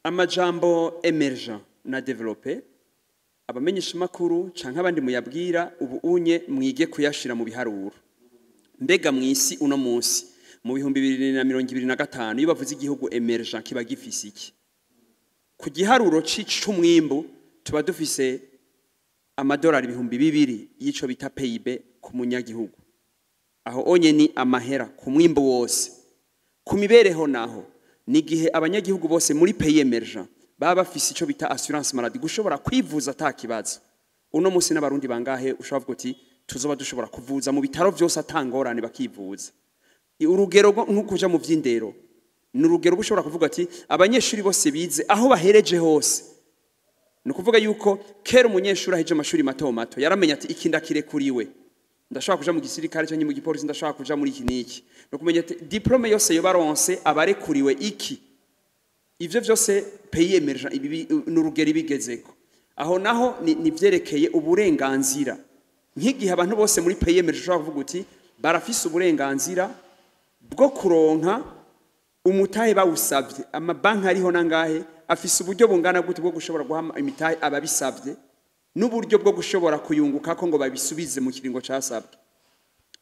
amajambo Emergeant na Developpé abamenyesha makuru canke abandi muyabwira ubu unye mwige kuyashira mu biharuro mbega mwisi uno munsi mu 2025 iyo bavuze igihugu Emergeant kiba gifise iki ku giharuro c'umwimbu tuba dufise amadolari 200 yico bita PIB ku munyagihugu aho onye ni amahera ku mwimbu wose ku mibereho naho nigihe abanyagihugu bose muri pays Emergeant baba bafise ico bita assurance maladie gushobora kwivuza atakibazo uno munsi n'abarundi bangahe ushobora uti tuzoba dushobora kuvuza mu bitaro byose atangorane bakivuza urugero nkukuja mu vy'indero n'urugero bushobora kuvuga ati abanyeshuri bose bize aho bahereje hose no kuvuga yuko kera umunyeshuri aheje amashuri mato mato yaramenya ati ikinda kirekuriwe ndashaka kuja mu gisirikare cyangwa mu gipolisi ndashaka kuja muri iki niki no kumenya ati diplome yose yo baronse abarekuriwe iki ivyo vyose pays Emergeant n'urugero ibigezeko aho naho ni vyerekeye uburenganzira nk'igihe abantu bose muri pays Emergeant ushobora kuvuga uti barafise uburenganzira bwo kuronka umutahe bawusavye amabanki ariho nangahe afise uburyo bungana gute bwo gushobora guha imitahe ababisavye n'uburyo bwo gushobora kuyunguka ko ngo babisubize mu kiringo casabwe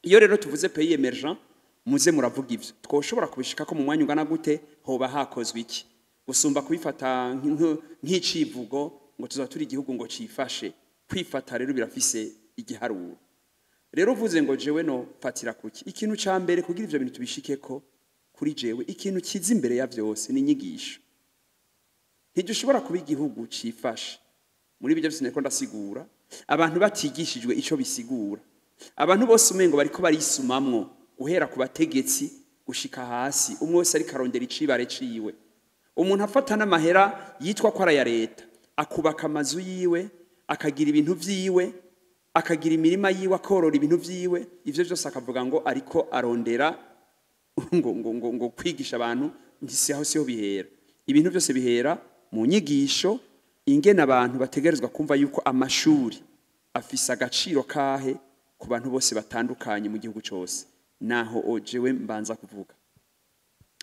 iyo rero tuvuze pays Emergeant muze muravuga ivyo twoshobora kubishika ko mu mwanya ungana gute hoba hakozwe iki gusumba kubifata nk'icivugo ngo tuzaturi igihugu ngo cifashe kwifata rero birafise igiharuro rero uvuze ngo jewe no fatira kuki ikintu ca mbere kugira ivyo bintu tubishikeko kuri jewe ikintu kiza imbere ya vyose ni inyigisho ntidushobora kuba igihugu cifashe muri bijya byose ndasigura abantu batigishijwe ico bisigura abantu bose umengo bariko barisumamwo guhera ku bategetsi gushika hasi umwe wese ari karondera icibare ciwe umuntu afata n'amahera yitwa ko ara ya leta akubaka amazu yiwe akagira ibintu vyiwe akagira imirima yiwe akorora ibintu vyiwe ivyo byose akavuga ngo ariko arondera ngo kwigisha abantu ndisi aho siho bihera ibintu byose bihera mu nyigisho ingene abantu bategerezwa kumva yuko amashuri afise agaciro kahe ku bantu bose batandukanye mu gihugu cyose naho ojewe mbanza kuvuga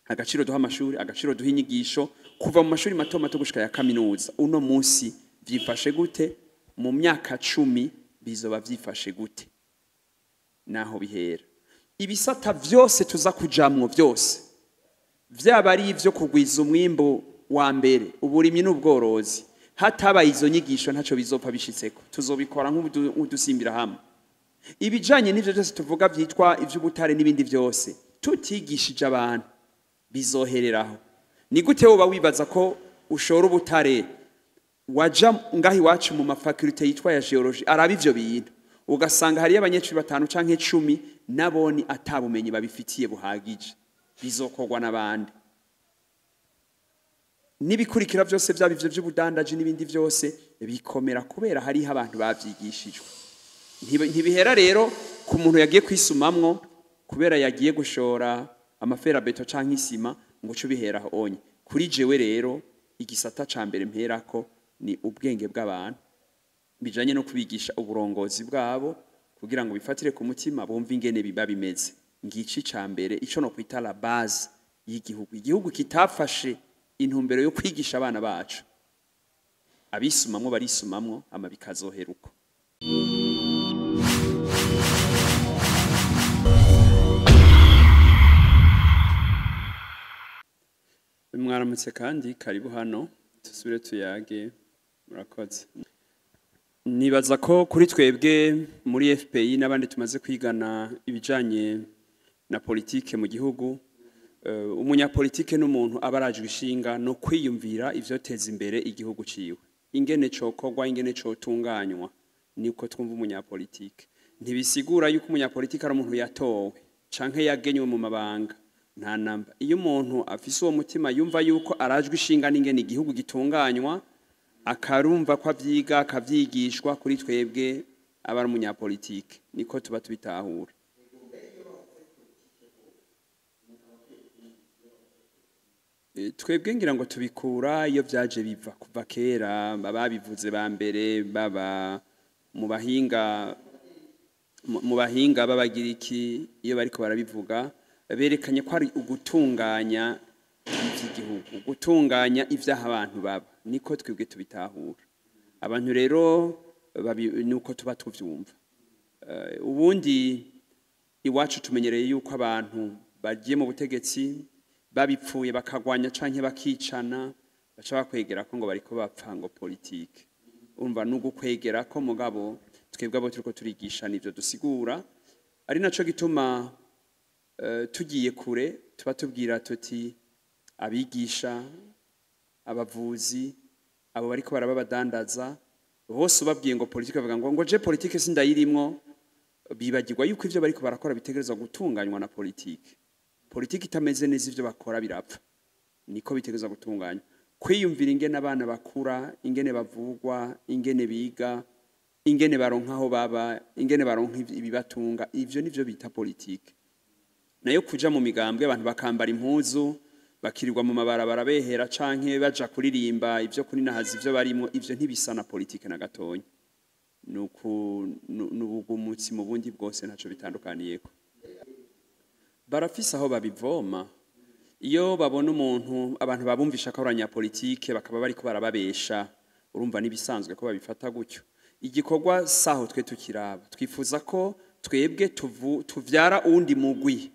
agaciro duha amashuri agaciro duha inyigisho kuva mu mashuri mato mato gushika ya kaminuza uno munsi vyifashe gute mu myaka 10 bizoba vyifashe gute naho bihera ibisata vyose tuza kujamwo vyose vyaba ari ivyo kugwiza umwimbo wa mbere uburimyi n'ubworozi hataba izo nyigisho ntaco bizopfa bishitseko tuzobikora nk'udusimbira hamwe ibijanye n'ivyo byose tuvuga vyitwa ivy'ubutare n'ibindi vyose tutigishije abantu bizohereraho ni gute woba wibaza ko ushora ubutare waja ngahi wacu mu mafakulté yitwa ya geologie araba ivyo bintu ugasanga hari abanyeshuri 5 canke 10 naboni atabumenyi babifitiye buhagije bizokorwa nabandi nibikurikira byose byaba ivyo by'ubudandaji n'ibindi byose bikomera kubera hari abantu bavyigishijwe ntibihera rero ku muntu yagiye kwisumamwo kubera yagiye gushora amafera beto canke isima ngo cyo bihera onye kuri jewe rero igisata ca mbere mperako ni ubwenge bw'abantu bijanye no kubigisha uburongozi bwabo kugira ngo bifatire ku mutima bumve ingene biba bimeze ngici ca mbere ico no kwita la base y'igihugu igihugu kitafashe intumbero yo kwigisha abana bacu abisumamwo barisumamwo ama bikazoheruko mwaramutse kandi karibu hano tusubire tuyage murakoze nibaza ko kuri twebwe muri FPI n'abandi tumaze kwigana ibijanye na politike mu gihugu umunyapolitike n'umuntu abarajwe ishinga no kwiyumvira ivyoteza imbere igihugu ciwe ingene cokorwa ingene cotunganywa niko twumva umunyapolitike ntibisigura yuko umunyapolitike ari umuntu yatowe canke yagenywe mu mabanga nta namba iyo umuntu afise uwo mutima yumva yuko arajwe ishinga n'ingene igihugu gitunganywa akarumva ko avyiga akavyigishwa kuri twebwe abari umunyapolitike niko tuba tubitahura twebwe ngira ngo tubikura iyo vyaje biva kuva kera babivuze ba mbere baba mu bahinga babagiriki iyo bariko barabivuga berekanye ko ari ugutunganya by'igihugu gutunganya ivyaha abantu baba niko twebwe tubitahura abantu rero nuko tuba tuvyumva ubundi iwacu tumenyereye yuko abantu bagiye mu butegetsi babipfuye bakagwanya canke bakicana baca bakwegera ko ngo bariko bapfa ngo politike urumva n'ugukwegera ko mugabo twebwe abo turiko turigisha nivyo dusigura ari naco gituma tugiye kure tuba tubwira tuti abigisha abavuzi abo bariko barabadandaza bose ubabwiye ngo politike bavuga ngo je politike sindayirimwo bibagirwa yuko ivyo bariko barakora bitegerezwa gutunganywa na politike itameze neza ivyo bakora birapfa niko bitegerezwa gutunganywa kwiyumvira ingene abana bakura ingene bavugwa ingene biga ingene baronka aho baba ingene baronka ibibatunga ivyo nivyo bita politike nayo kuja mu migambwe abantu bakambara impuzu bakirirwa mu mabarabara behera canke baja kuririmba ivyo kuninahaza ivyo barimo ivyo ntibisa na politike na gatonya n'ubugumutsi mu bundi bwose ntaco bitandukaniyeko barafise aho babivoma iyo babona umuntu abantu babumvisha ko aranya politike bakaba bariko barababesha urumva nibisanzwe ko babifata gutyo igikorwa saho twe tukiraba twifuza ko twebwe tuvyara undi mugwi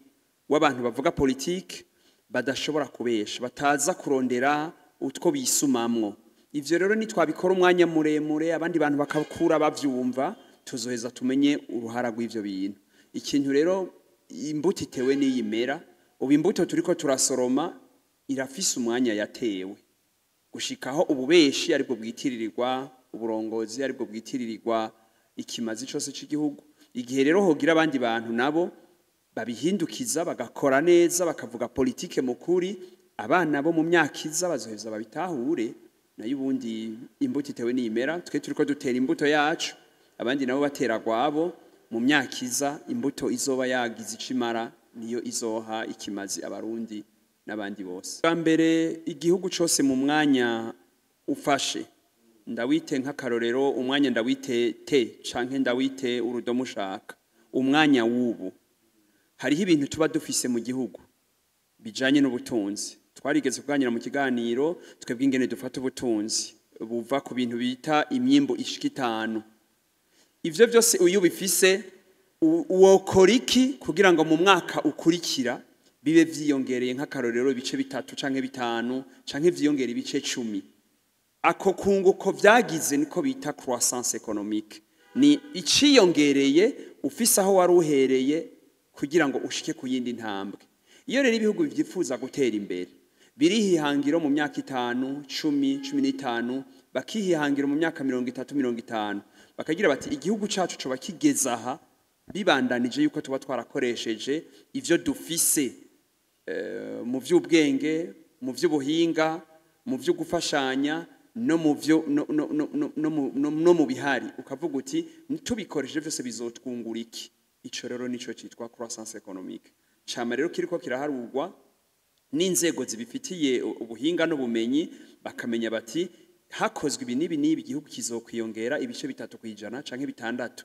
w'abantu bavuga politike badashobora kubesha bataza kurondera utwo bisumamwo ivyo rero ni twabikora umwanya muremure abandi bantu bakakura bavyumva tuzoheza tumenye uruhara rw'ivyo bintu ikintu rero imbuto itewe n'iyimera ubu imbuto turiko turasoroma irafise umwanya yatewe gushikaho ububeshi aribwo bwitiririrwa uburongozi aribwo bwitiririrwa ikimazi cyose cy'igihugu igihe rero hogira abandi bantu nabo babihindukiza bagakora neza bakavuga politike mukuri abana bo mu myaka iza bazoheza babitahure nayo ubundi imbuto itewe n'imera twe turiko dutera imbuto yacu abandi nabo batera gwabo mu myaka iza imbuto izoba yagize icimara niyo izoha ikimazi abarundi n'abandi bose mbere igihugu cyose mu mwanya ufashe ndawite nk'akarorero umwanya ndawite te canke ndawite urudomo ushaka umwanya w'ubu hariho ibintu tuba dufise mu gihugu bijanye n'ubutunzi twarigeze kuganira mu kiganiro twebwe ingene dufata ubutunzi buva ku bintu bita imyimbo ishika 5 ivyo byose uyu bifise uwokora iki kugira ngo mu mwaka ukurikira bibe vyiyongereye nk'akarorero ibice 3 canke 5 canke vyiyongera ibice 10 ako kunguko vyagize niko bita croissance économique ni iciyongereye ufise aho waruhereye kugira ngo ushike ku yindi ntambwe iyo rero ibihugu byifuza gutera imbere birihihangiro mu myaka 5 10 15 bakihihangira mu myaka 30 bakagira bati igihugu cacu cyo bakigeza aha bibandanije yuko tuba twarakoresheje ivyo dufise mu vy'ubwenge mu vy'ubuhinga mu vyo gufashanya no mu vyo no mu bihari ukavuga uti tubikoresheje byose bizotwungura iki ico rero nico citwa croissance économique chama rero kiriko kiraharurwa n'inzego zibifitiye ubuhinga n'ubumenyi bakamenya bati hakozwe ibi nibi igihugu kizokwiyongera ibice 3% canke 6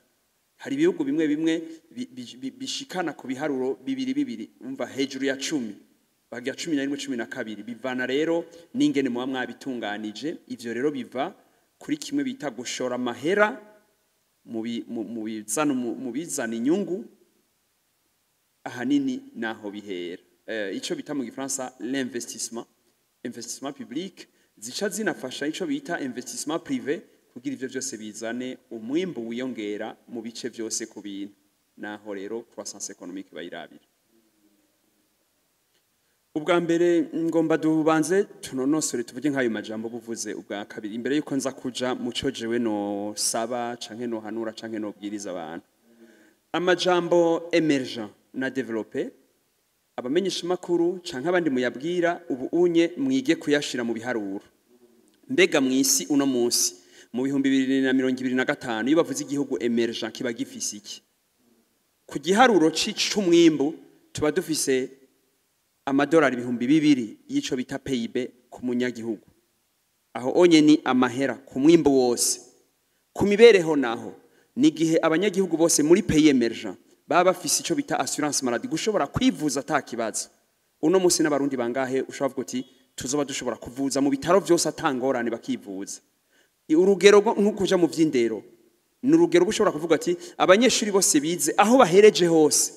hari ibihugu bimwe bishikana ku biharuro 2 umva hejuru ya 10 bagira 11 12 bivana rero n'ingene muba mwabitunganije ivyo rero biva kuri kimwe bita gushora amahera mu bizana inyungu ahanini naho bihera ico bita mu gifaransa l'investissement public zica zinafasha ico bita investissement privé kugira ivyo byose bizane umwimbo wiyongera mu bice byose ku bintu naho rero croissance économique bayirabira ubwa mbere ngomba dubanze tunonosore tuvuge nk'ayo majambo buvuze ubwa kabiri imbere yuko nza kuja muco jewe no saba canke no hanura canke no bwiriza abantu amajambo emergeant na Developpé abamenyesha makuru canke abandi muyabwira ubu unye mwige kuyashira mu biharuro mbega mwisi uno munsi mu 2025 iyo bavuze igihugu emergeant kiba gifise iki ku giharuro c'umwimbo tuba dufise amadolari 200 yico bita PIB ku munyagihugu aho onye ni amahera ku mwimbo wose ku mibereho naho nigihe abanyagihugu bose muri pays emergent baba bafise ico bita assurance maladie gushobora kwivuza atakibazo uno munsi n'abarundi bangahe ushobora kuvuga uti tuzoba dushobora kuvuza mu bitaro byose atangorane bakivuza urugero nk'ukuja mu vy'indero ni urugero ushobora kuvuga ati abanyeshuri bose bize aho bahereje hose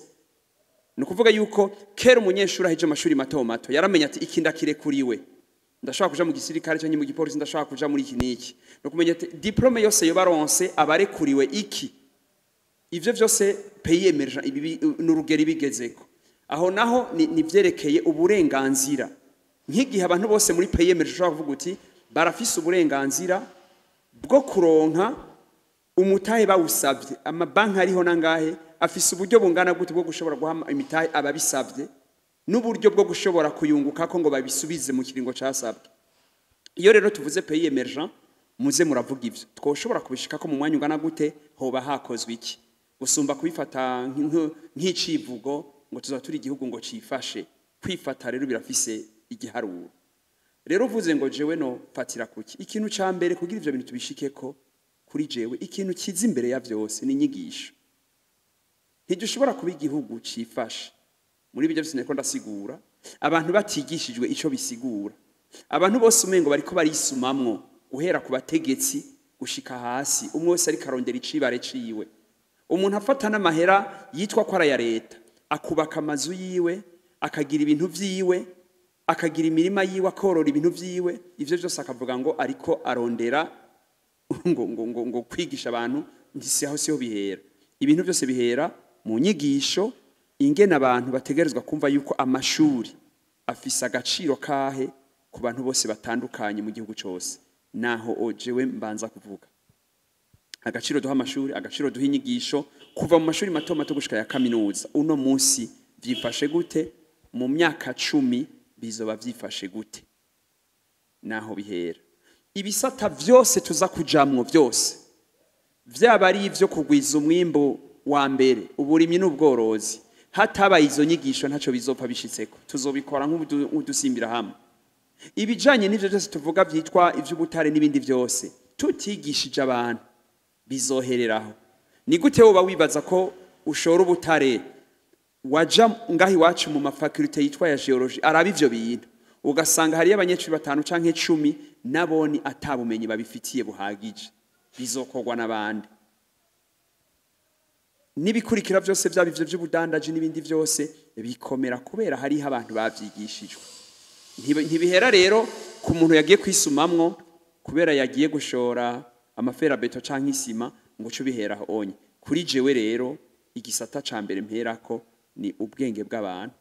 ni ukuvuga yuko kera umunyeshuri aheje amashuri mato mato yaramenya ati iki ndakirekuriwe ndashaka kuja mu gisirikare cyangwa mu gipolisi ndashaka kuja muri iki niki no kumenya ati diplome yose yo baronse abarekuriwe iki ivyo byose pays emergent ibi n'urugero ibigezeko aho naho ni vyerekeye uburenganzira nk'igihe abantu bose muri pays emergent ushobora kuvuga uti barafise uburenganzira bwo kuronka umutahe bawusabye amabanki ariho nangahe afise uburyo bungana gute bwo gushobora guha imitahe ababisabye n'uburyo bwo gushobora kuyunguka ko ngo babisubize mu kiringo casabwe iyo rero tuvuze pays emergent muze muravuga ivyo twoshobora kubishika ko mu mwanya ungana gute hoba hakozwe iki gusumba kubifata nk'icivugo ngo tuzaturi igihugu ngo cifashe kwifata rero birafise igiharuro rero uvuze ngo jewe no fatira kuki ikintu ca mbere kugira ivyo bintu tubishikeko kuri jewe ikintu kiza imbere ya vyose ni inyigisho ntidushobora kuba igihugu cifashe muri ibyo byose niko ndasigura abantu batigishijwe ico bisigura abantu bose umengo bariko barisumamwo guhera ku bategetsi gushika hasi umwe wese ari karondera icibare ciwe umuntu afata n'amahera yitwa ko ara ya leta akubaka amazu yiwe akagira ibintu vyiwe akagira imirima yiwe akorora ibintu vyiwe ivyo byose akavuga ngo ariko arondera ngo kwigisha abantu ndisiho siho bihera ibintu byose bihera mu nyigisho ingena abantu bategerezwa kumva yuko amashuri afise agaciro kahe ku bantu bose batandukanye mu gihugu cyose naho ojewe mbanza kuvuga agaciro duha amashuri agaciro duha inyigisho kuva mu mashuri mato mato gushika ya kaminuza uno munsi vyifashe gute mu myaka 10 bizoba vyifashe gute naho bihera ibisata vyose tuza kujamwo vyose vyaba ari ivyo kugwiza umwimbo wa mbere uburimyi n'ubworozi hatabaye izo nyigisho ntaco bizopfa bishitseko tuzobikora nk'udusimbira hamwe ibijanye n'ivyo byose tuvuga vyitwa ivy'ubutare n'ibindi vyose tutigishije abantu bizohereraho ni gute woba wibaza ko ushora ubutare waja ngahi wacu mu mafakulite yitwa ya geology araba ivyo bintu ugasanga hari abanyeshuri 5 canke 10 naboni atabumenyi babifitiye buhagije bizokorwa n'abandi nibikurikira byose byaba ivyo by'ubudandaji n'ibindi byose bikomera kubera hari abantu bavyigishijwe ntibihera rero ku muntu yagiye kwisumamwo kubera yagiye gushora amafera beto canke isima ngo cyo bihera onye kuri jewe rero igisata ca mbere mperako ni ubwenge bw'abantu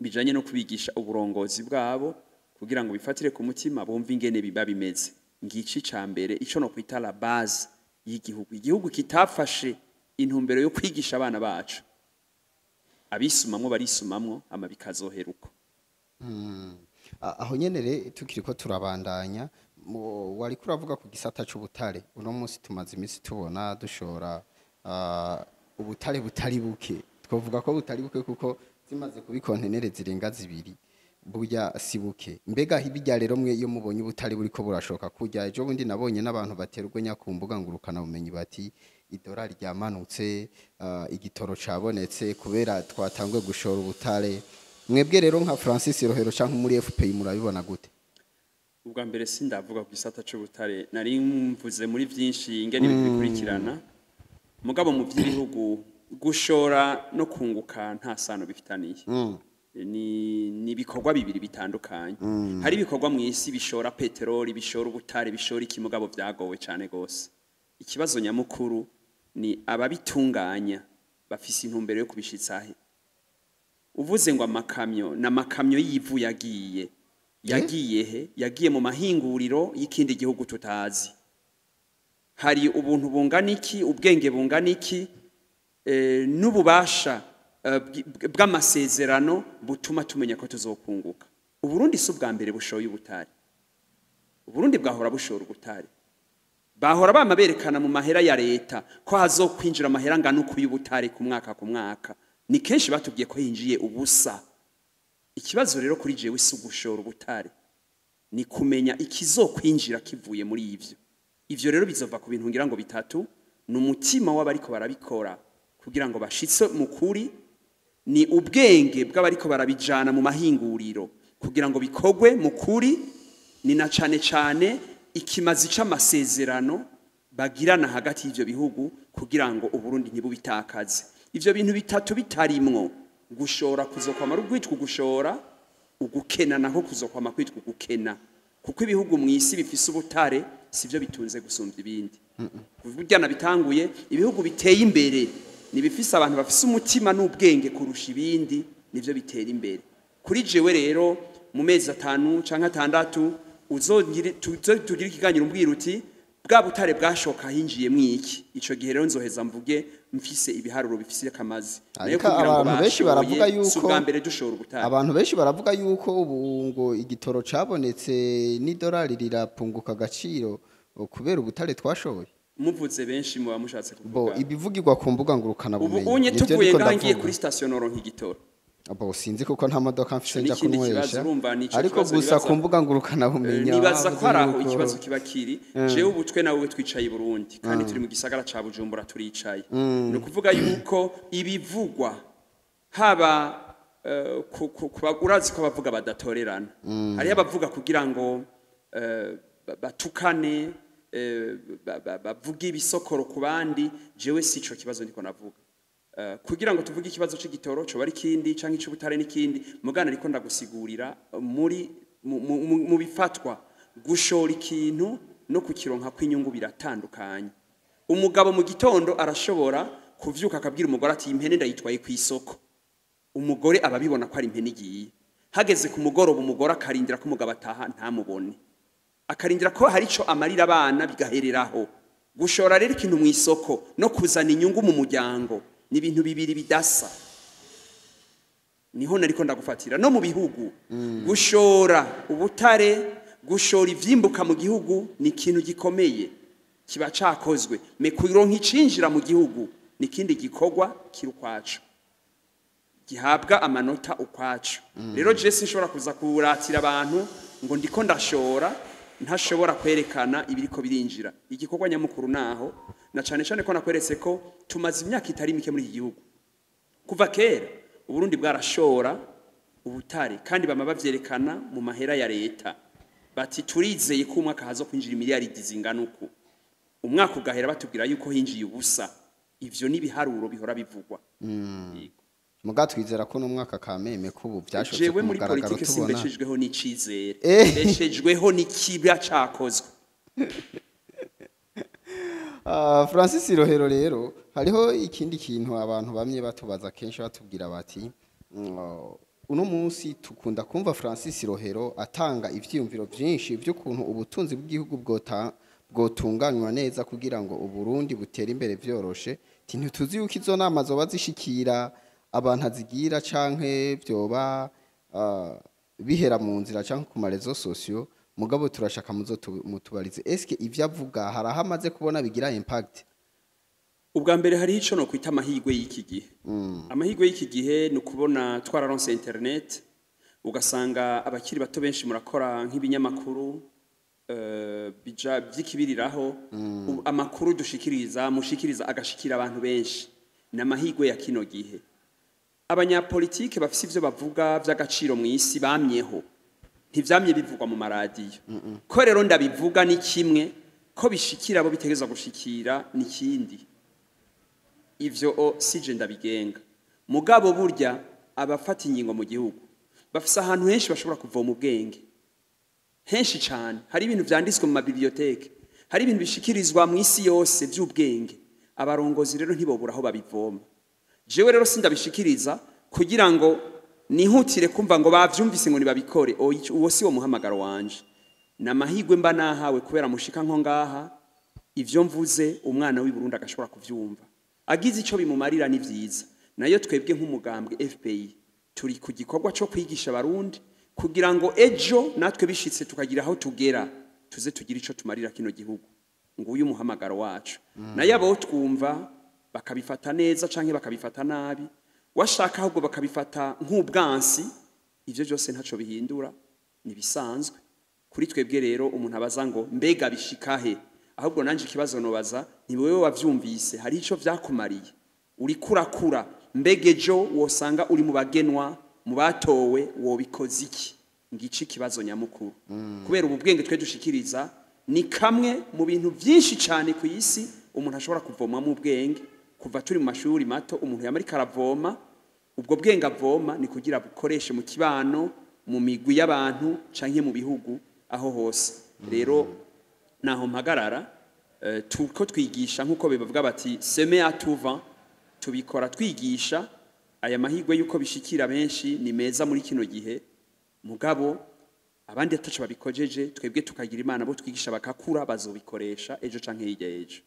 bijanye no kubigisha uburongozi bwabo kugira ngo bifatire ku mutima bumve ingene biba bimeze ngici ca mbere ico no kwita la base y'igihugu igihugu kitafashe intumbero yo kwigisha abana bacu abisumamwo barisumamwo ama bikazoheruko aho nyenere tukiriko turabandanya wari kuravuga ku gisata c'ubutare uno munsi tumaze imisi tubona dushora ubutare butari buke twovuga ko butari buke kuko zimaze kubikontenere zirenga zibiri burya sibuke mbega hibijya rero mwe iyo mubonye ubutari buriko burashoka kujya ejo bundi nabonye n'abantu baterwa nyakumbuga ngurukana bumenyi bati idolari ryamanutse igitoro cabonetse kubera twatangwe gushora ubutare mwebwe rero nka Francis Rohero canke muri FPI murabibona gute ubwa mbere sindavuga ku gisata c'ubutare nari mvuze muri vyinshi ingene bikurikirana mugabo mu by'ibihugu gushora no kunguka nta sano bifitaniye ni bikorwa bibiri bitandukanye hari ibikorwa mu isi bishora peteroli bishora ubutare bishora iki mugabo byagowe cyane gose ikibazo nyamukuru ni ababitunganya bafise intumbero yo kubishitsahe uvuze ngo amakamyo yivu yagiye he yagiye mu mahinguriro y'ikindi gihugu tutazi hari ubuntu bungana iki ubwenge bungana iki n'ububasha bw'amasezerano butuma tumenya ko tuzokunguka uburundi si ubwa mbere bushoye ubutare uburundi bwahora bushora ubutare bahora bamaberekana mu mahera ya leta ko hazokwinjira amahera ngana uko y'ubutare ku mwaka ni kenshi batubwiye ko hinjiye ubusa ikibazo rero kuri jewe si ugushora ubutare ni kumenya ikizokwinjira kivuye muri ivyo rero bizova ku bintu ngira ngo bitatu n'umutima w'abariko barabikora kugira ngo bashitse mu kuri ni ubwenge bw'abariko barabijana mu mahinguriro kugira ngo bikogwe mu kuri, ni na cane cane ikimazi c'amasezerano bagirana hagati y'ivyo bihugu kugira ngo Uburundi ntibubitakaze. Ivyo bintu bitatu bitarimwo, gushora kuzokwama rugwitwa gushora, ugukena naho kuzokwama kwitwa gukena, kuko ibihugu mw'isi bifise ubutare sivyo bitunze gusumvya ibindi. Kuvuga bitanguye ibihugu biteye imbere ni bifise abantu bafise umutima n'ubwenge kurusha ibindi, nivyo bitera imbere. Kuri jewe rero mu mezi 5 canke 6 tugira ikiganiro umbwira uti bwa butare bwashoka hinjiye mwiki, ico gihe rero nzoheza mvuge mfise ibiharuro bifise akamazi. Ariko abantu benshi baravuga yuko bwa mbere dushora ubutare, abantu benshi baravuga yuko ubu ngo igitoro cabonetse n'idolari rirapunguka agaciro kubera ubutare twashoboye. Muvuze benshi mu bamushatse kuvuga ibivugirwa ku mbuga ngurukana bumenyi. Ubu unye tuvuye ngangiye kuri station oro nk'igitoro. Abo sinzi kuko nta modoka mfise nja kunwesha, ariko gusa ku mbuga ngurukana bumenyi nibaza ko araho ikibazo kiba kiri. Jewe ubutwe nawe twicaye i Burundi kandi turi mu gisagara ca Bujumbura turicaye. No kuvuga yuko ibivugwa haba urazi ko bavuga badatorerana, hari abavuga kugira ngo batukane bavuga ibisokoro ku bandi. Jewe sico kibazo ndiko navuga. Kugira ngo tuvuge ikibazo c'igitoro cyo bari kindi canke c'ubutare n'ikindi, mugana ariko ndagusigurira muri mu bifatwa gushora ikintu no kukironka kw'inyungu biratandukanye. Umugabo mu gitondo arashobora kuvyuka akabwira umugore ati impene ndayitwaye ku isoko, umugore ababibona ko ari impene igiye. Hageze ku mugoroba umugore akarindira ko umugabo ataha ntamubone, akarindira ko hari ico amarira abana bigahereraho. Gushora rero ikintu mu isoko no kuzana inyungu mu muryango ni ibintu bibiri bidasa. Niho nariko ndagufatira no mu bihugu gushora ubutare, gushora ivyimbuka mu gihugu ni ikintu gikomeye kiba cakozwe, me kuronka icinjira mu gihugu ni kindi gikorwa kirukwacu gihabwa amanota ukwacu. Rero je sinshobora kuza kuratira abantu ngo ndiko ndashora ntashobora kwerekana ibiriko birinjira. Igikorwa nyamukuru naho na cane cane ko nakweretse ko tumaze imyaka itari mike muri iki gihugu. Kuva kera Uburundi bwarashora ubutare kandi bama bavyerekana mu mahera ya leta, bati turizeye ko umwaka hazo kwinjira miliyaridi zingana uku, umwaka ugahera batubwira yuko hinjiye ubusa. Ivyo ni biharuro bihora bivugwa. Muga twizera ko no mwaka kameme kubu byashotse ku mugaragaro tubona. Mbeshejweho n'icizere, mbeshejweho n'ikibya cakozwe. Francis Rohero rero hariho ikindi kintu abantu bamye batubaza kenshi batubwira bati uno munsi tukunda kumva Francis Rohero atanga ivyiyumviro byinshi by'ukuntu ubutunzi bw'igihugu bwotunganywa neza kugira ngo Uburundi butere imbere vyoroshe. Ntituzi yuko izo nama zoba zishikira abantu azigira canke vyoba bihera mu nzira canke ku marezo sosio. Mugabo turashaka mutubarize eske ivyo avuga harahamaze kubona bigira impact. Ubwa mbere hari ico no kwita amahigwe y'iki gihe. Amahigwe y'iki gihe ni ukubona twararonse internet, ugasanga abakiri bato benshi murakora nk'ibinyamakuru bija byikibiriraho, amakuru dushikiriza mushikiriza agashikira abantu benshi. N'amahigwe ya kino gihe. Abanyapolitike bafise ivyo bavuga vy'agaciro mw'isi bamyeho, ntivyamye bivugwa mu maradiyo. Ko rero ndabivuga ni kimwe, ko bishikira abo bitegeza gushikira ni kindi. Ivyo sije ndabigenga. Mugabo burya abafata ingingo mu gihugu bafise ahantu henshi bashobora kuvoma ubwenge, henshi cyane. Hari ibintu vyanditswe mu mabiblioteke, hari ibintu bishikirizwa mu isi yose by'ubwenge. Abarongozi rero ntibobura aho babivoma. Jewe rero sindabishikiriza kugira ngo nihutire kumva ngo bavyumvise ngo nibabikore. Uwo si wo muhamagaro wanje. Namahigwe mba nahawe kubera mushika nko ngaha, ivyo mvuze umwana w'i Burundi agashobora kuvyumva. Agize ico bimumarira ni vyiza. Nayo twebwe nk'umugambwe FPI turi ku gikorwa cyo kwigisha abarundi kugira ngo ejo natwe bishitse tukagira aho tugera, tuze tugira ico tumarira kino gihugu. Nguyu muhamagaro wacu. Nayo abo twumva bakabifata neza canke bakabifata nabi, washaka ahubwo bakabifata nk'ubwansi, ivyo byose ntaco bihindura, nibisanzwe. Kuri twebwe rero umuntu abaza ngo mbega bishikahe, ahubwo nanje ikibazo nobaza ni wewe wavyumvise, hari ico vyakumariye, uri kurakura mbegejo wosanga uri mu bagenwa mu batowe wobikoze iki ngici kibazo nyamukuru kubera ubu bwenge twe dushikiriza ni kamwe mu bintu byinshi cyane ku isi umuntu ashobora kuvoma mu bwenge kuva turi mu mashuri mato umuntu yamari karavoma ubwo bwenge avoma ni kugira bukoreshe mu kibano mu migwi y'abantu canke mu bihugu aho hose rero naho mpagarara tuko twigisha nkuko bibavuga bati seme à tout vent tubikora twigisha aya mahigwe yuko bishikira benshi ni meza muri kino gihe mugabo abandi atacu babikojeje twebwe tukagira imana bo twigisha bakakura bazobikoresha ejo canke hirya ejo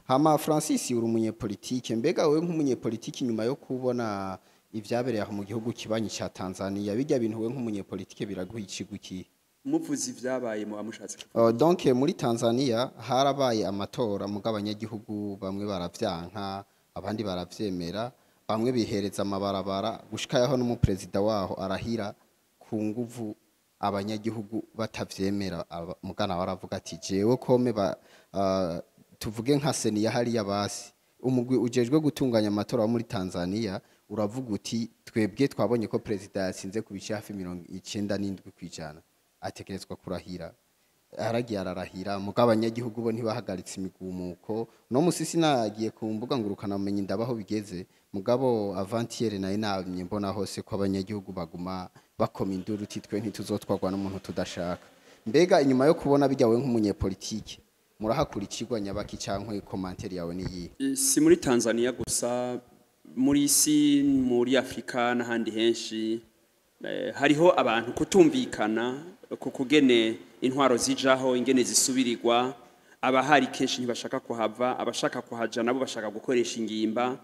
hama Francis uri umunyepolitike mbega wewe nk'umunyepolitike nyuma yo kubona ivyabereye aho mu gihugu kibanyi ca Tanzania bijya bintu wewe nk'umunyepolitike biraguha ikiguki muvuzi vyabaye mu bamushatse donc muri Tanzania harabaye amatora mugabanyagihugu bamwe baravyanka abandi baravyemera bamwe bihereza amabarabara gushika yaho n'umupresident waho arahira ku nguvu abanyagihugu batavyemera mugana baravuga ati jewe kome tuvuge nka seni ya hariya basi umugwi ujejwe gutunganya amatora muri Tanzania uravuga uti twebwe twabonye ko president yatsinze ku bice hafi 97% atekerezwa kurahira aragiye ararahira mugabanyagihugu bo ntibahagaritse imigumuko no musisi nagiye ku mbuga ngurukana umenye ndabaho bigeze mugabo avantiere nayo namye mbona hose ko abanyagihugu baguma bakoma induru titwe ntituzotwagwa n'umuntu tudashaka mbega inyuma yo kubona bijyawe nk'umunyepolitike murahakurikirwa nyabaki cankwe commentaire yawe ni si muri Tanzania gusa muri isi muri Afrika n'ahandi henshi hariho abantu kutumvikana kukugene intwaro zijaho ingene zisubirirwa abahari kenshi ntibashaka kuhava abashaka kuhaja nabo bashaka gukoresha ingimba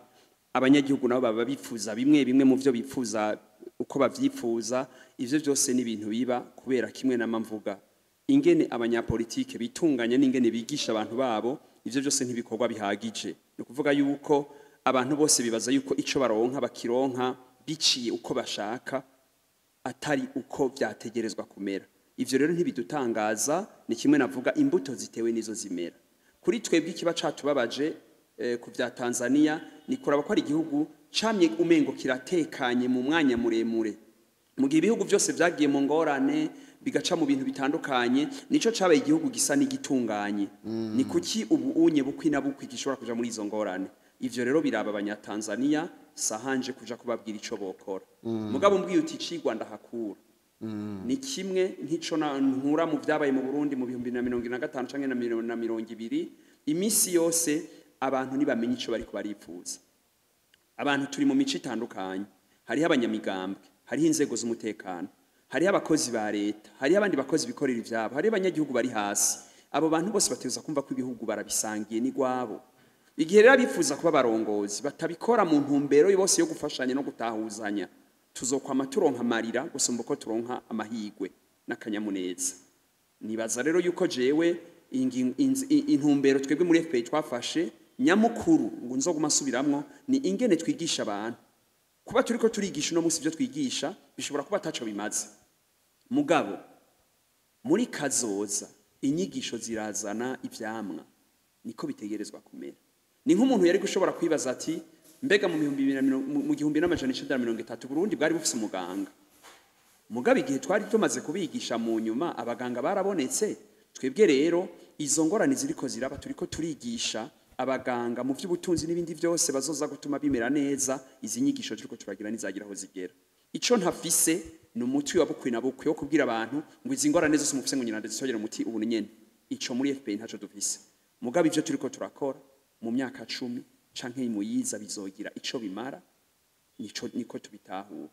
abanyagihugu nabo baba bifuza bimwe mu byo bifuza uko bavyifuza ivyo byose ni ibintu biba kubera kimwe n'amamvuga ingene abanyapolitike bitunganya n'ingene bigisha abantu babo ivyo byose ntibikorwa bihagije no kuvuga yuko abantu bose bibaza yuko ico baronka bakironka biciye uko bashaka atari uko byategerezwa kumera ivyo rero ntibidutangaza ni kimwe navuga imbuto zitewe nizo zimera kuri twebwe ikiba catubabaje ku bya Tanzania ni kuraba ko ari igihugu camye umengo kiratekanye mu mwanya muremure mu gihe ibihugu byose byagiye mu ngorane bigaca mu bintu bitandukanye nico cabaye igihugu gisa n'igitunganye ni kuki ubu unye bukwina bukwi gishobora kuja muri izo ngorane ivyo rero biraba abanyatanzania sahanje kuja kubabwira ico bokora mugabo mbwiye uti cigwa ndahakura ni kimwe nk'ico nkura mu byabaye mu Burundi mu 2025 canke na 2020 imisi yose abantu nibamenye ico bari kubarifuza abantu turi mu mico itandukanye hariho abanyamigambwe hariho inzego z'umutekano hariho abakozi ba leta hariho abandi bakozi bikorera ivyabo hariho abanyagihugu bari hasi abo bantu bose bateza kumva ko ibihugu barabisangiye ni gwabo igihe rero bifuza kuba barongozi batabikora mu ntumbero yose yo gufashanya no gutahuzanya tuzokwama turonka marira gusumba ko turonka amahigwe n'akanyamuneza nibaza rero yuko jewe intumbero twebwe muri FPI twafashe nyamukuru ngo nzoguma subiramwo ni ingene twigisha abantu kuba turiko turigisha no musi byo twigisha bishobora kuba taco bimaze mugabo muri kazoza inyigisho zirazana ivyamwa niko bitegerezwa kumera ni nk'umuntu yari gushobora kwibaza ati mbega mu 1930 Burundi bwari bufise umuganga mugabe igihe twari tumaze kubigisha mu nyuma abaganga barabonetse twebwe rero izo ngorane ziriko ziraba turiko turigisha abaganga mu by'ubutunzi n'ibindi byose bazoza gutuma bimera neza izi nyigisho turiko turagira nizagira aho zigera ico ntafise ni umuti wa bukwi na bukwi wo kubwira abantu ngo izi ngorane zose mufise ngo nyina ndazisogera umuti ubu nyene ico muri FPI ntaco dufise mugabe ivyo turiko turakora mu myaka 10 canke imuyiza bizogira ico bimara niko tubitahura